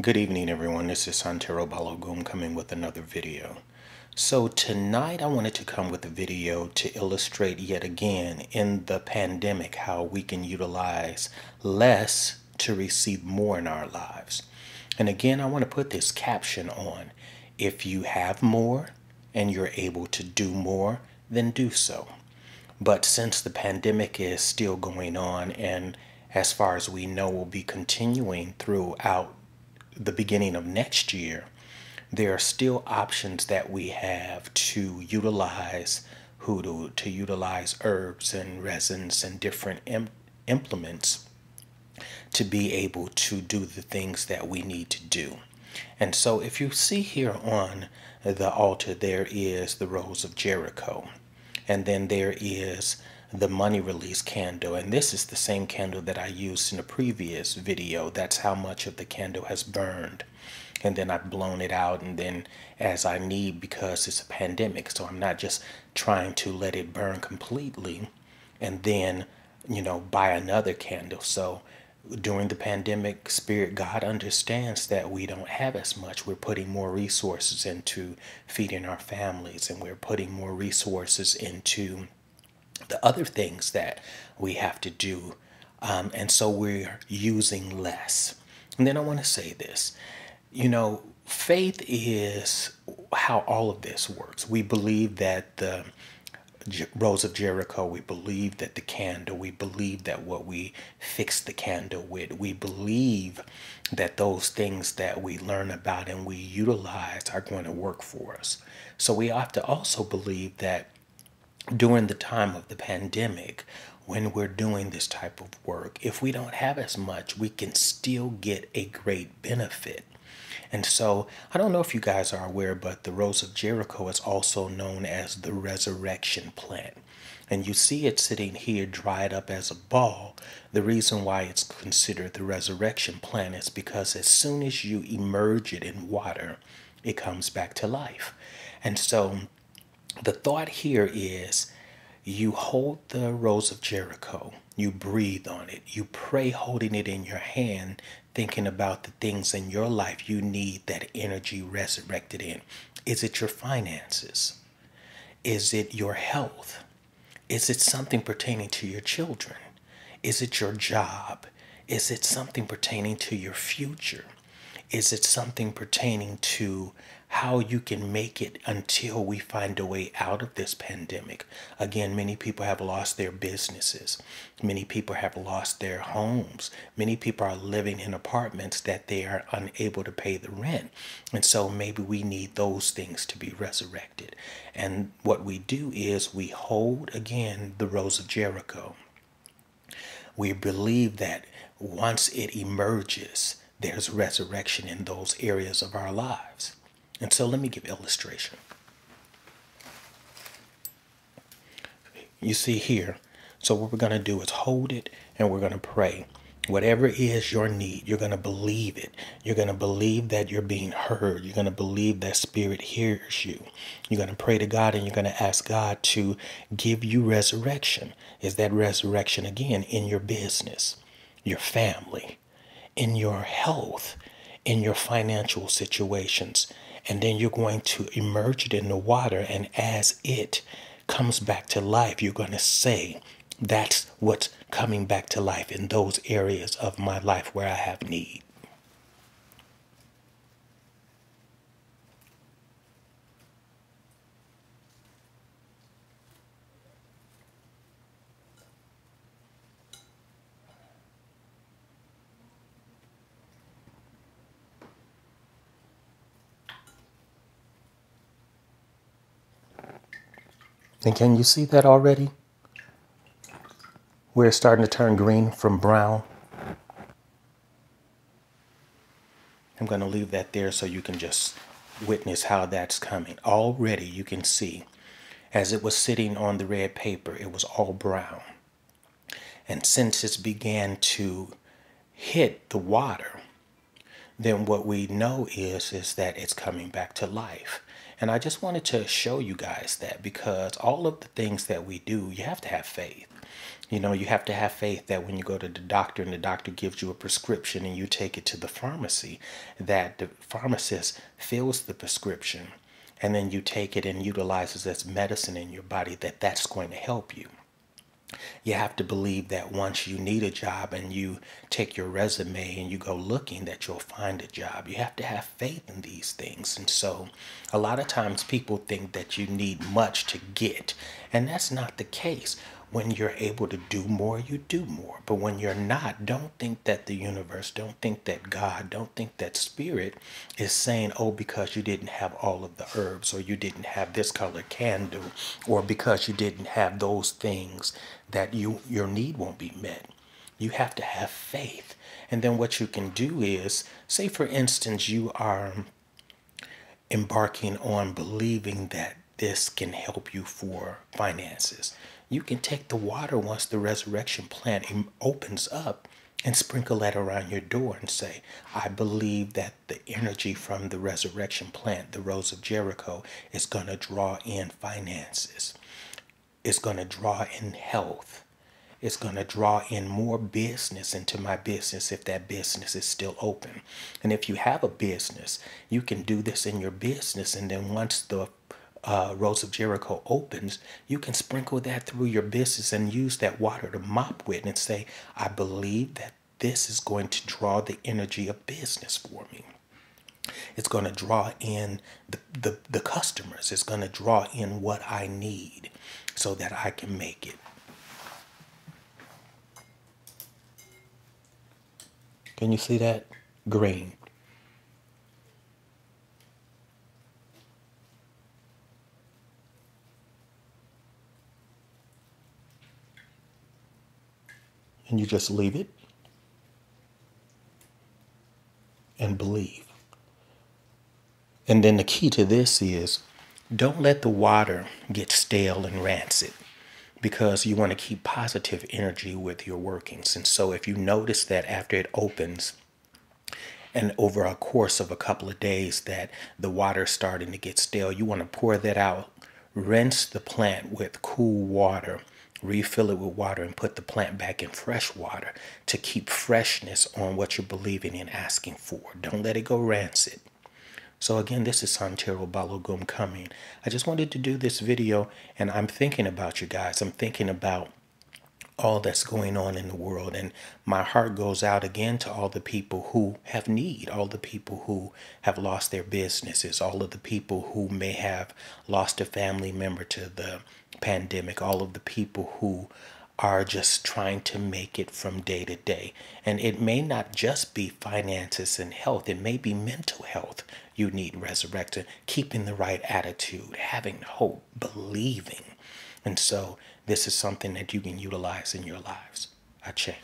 Good evening, everyone. This is Santero Balogun coming with another video. So tonight I wanted to come with a video to illustrate yet again in the pandemic how we can utilize less to receive more in our lives. And again, I want to put this caption on. If you have more and you're able to do more, then do so. But since the pandemic is still going on, and as far as we know will be continuing throughout the beginning of next year, there are still options that we have to utilize hoodoo, to utilize herbs and resins and different implements to be able to do the things that we need to do. And so if you see here on the altar, there is the Rose of Jericho. And then there is the money release candle. And this is the same candle that I used in a previous video. That's how much of the candle has burned. And then I've blown it out and then as I need, because it's a pandemic. So I'm not just trying to let it burn completely and then, buy another candle. So during the pandemic, Spirit God understands that we don't have as much. We're putting more resources into feeding our families, and we're putting more resources into the other things that we have to do. And so we're using less. And then I want to say this, faith is how all of this works. We believe that the Rose of Jericho, we believe that the candle, we believe that what we fix the candle with, we believe that those things that we learn about and we utilize are going to work for us. So we have to also believe that during the time of the pandemic, when we're doing this type of work, if we don't have as much, we can still get a great benefit. And so I don't know if you guys are aware, but the Rose of Jericho is also known as the resurrection plant. And you see it sitting here dried up as a ball. The reason why it's considered the resurrection plant is because as soon as you immerse it in water, it comes back to life. And so the thought here is you hold the Rose of Jericho, you breathe on it, you pray holding it in your hand, thinking about the things in your life you need that energy resurrected in. Is it your finances? Is it your health? Is it something pertaining to your children? Is it your job? Is it something pertaining to your future? Is it something pertaining to how you can make it until we find a way out of this pandemic? Again, many people have lost their businesses. Many people have lost their homes. Many people are living in apartments that they are unable to pay the rent. And so maybe we need those things to be resurrected. And what we do is we hold, again, the Rose of Jericho. We believe that once it emerges, there's resurrection in those areas of our lives. And so let me give illustration. You see here, so what we're going to do is hold it and we're going to pray. Whatever is your need, you're going to believe it. You're going to believe that you're being heard. You're going to believe that Spirit hears you. You're going to pray to God and you're going to ask God to give you resurrection. Is that resurrection again in your business, your family, in your health, in your financial situations? And then you're going to immerse it in the water. And as it comes back to life, you're going to say, that's what's coming back to life in those areas of my life where I have need. And can you see that already? Where it's starting to turn green from brown. I'm going to leave that there so you can just witness how that's coming. Already you can see as it was sitting on the red paper, it was all brown. And since it's began to hit the water, then what we know is that it's coming back to life. And I just wanted to show you guys that because all of the things that we do, you have to have faith. You know, you have to have faith that when you go to the doctor and the doctor gives you a prescription and you take it to the pharmacy, that the pharmacist fills the prescription and then you take it and utilizes as medicine in your body, that that's going to help you. You have to believe that once you need a job and you take your resume and you go looking, that you'll find a job. You have to have faith in these things. And so a lot of times people think that you need much to get, and that's not the case. When you're able to do more, you do more. But when you're not, don't think that the universe, don't think that God, don't think that spirit is saying, oh, because you didn't have all of the herbs, or you didn't have this color candle, or because you didn't have those things, that your need won't be met. You have to have faith. And then what you can do is, say for instance, you are embarking on believing that this can help you for finances. You can take the water once the resurrection plant opens up and sprinkle that around your door and say, I believe that the energy from the resurrection plant, the Rose of Jericho, is going to draw in finances. It's going to draw in health. It's going to draw in more business into my business if that business is still open. And if you have a business, you can do this in your business. And then once the Rose of Jericho opens, you can sprinkle that through your business and use that water to mop with and say, I believe that this is going to draw the energy of business for me. It's going to draw in the customers. It's going to draw in what I need so that I can make it. Can you see that? Green. And you just leave it and believe. And then the key to this is, don't let the water get stale and rancid, because you want to keep positive energy with your workings. And so if you notice that after it opens and over a course of a couple of days that the water's starting to get stale, you want to pour that out, rinse the plant with cool water, refill it with water, and put the plant back in fresh water to keep freshness on what you're believing and asking for. Don't let it go rancid. So again, this is Santero Balogum coming. I just wanted to do this video, and I'm thinking about you guys. I'm thinking about all that's going on in the world, and my heart goes out again to all the people who have need, all the people who have lost their businesses, all of the people who may have lost a family member to the pandemic, all of the people who are just trying to make it from day to day. And it may not just be finances and health, it may be mental health you need resurrected, keeping the right attitude, having hope, believing. And so this is something that you can utilize in your lives. Ache.